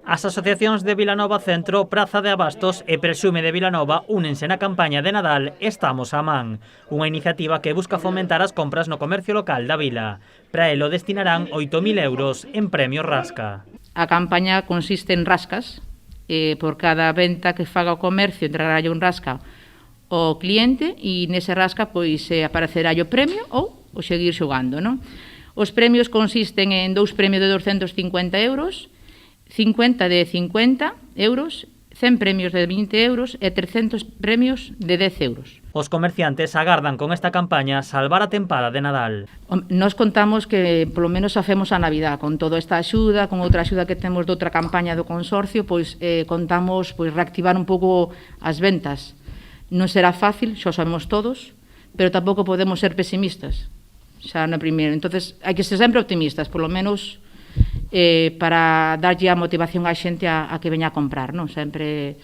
As asociacións de Vilanova Centro, Praza de Abastos e Presume de Vilanova únense na campaña de Nadal Estamos a Man, unha iniciativa que busca fomentar as compras no comercio local da vila. Para elo destinarán 8.000 euros en premios Rasca. A campaña consiste en rascas. Por cada venta que faga o comercio entrará un rasca ao cliente e nese rasca pois aparecerá o premio ou o seguir xogando, non? Os premios consisten en 2 premios de 250 euros, 50 de 50 euros, 100 premios de 20 euros e 300 premios de 10 euros. Os comerciantes agardan con esta campaña salvar a tempada de Nadal. Nos contamos que polo menos facemos a Navidad con toda esta axuda, con outra axuda que temos de outra campaña do consorcio, pois contamos pois reactivar un pouco as ventas. Non será fácil, xa sabemos todos, pero tampouco podemos ser pesimistas xa na primeira. Entonces, hai que ser sempre optimistas, polo menos para darlle a motivación á xente a que veña a comprar, non? Sempre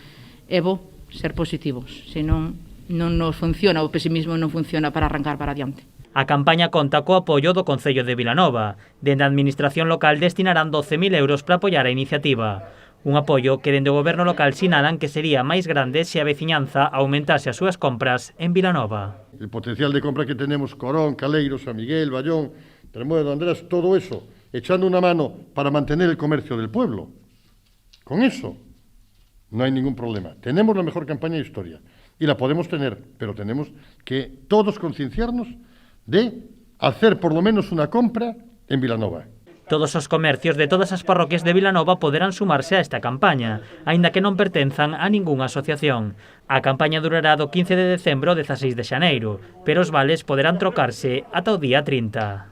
é bo ser positivos, senón non nos funciona, o pesimismo non funciona para arrancar para adiante. A campaña conta co apoio do Concello de Vilanova. Dende a Administración Local destinarán 12.000 euros para apoiar a iniciativa. Un apoio que dende o Goberno Local sinalan que sería máis grande se a veciñanza aumentase as súas compras en Vilanova. El potencial de compra que tenemos Corón, Caleiro, San Miguel, Bayón, Tremoedo, Andrés, todo eso, echando una mano para mantener el comercio del pueblo. Con eso no hay ningún problema. Tenemos la mejor campaña de historia y la podemos tener, pero tenemos que todos concienciarnos de hacer por lo menos una compra en Vilanova. Todos os comercios de todas as parroquias de Vilanova poderán sumarse a esta campaña, aínda que non pertenzan a ningunha asociación. A campaña durará do 15 de decembro ao 16 de xaneiro, pero os vales poderán trocarse ata o día 30.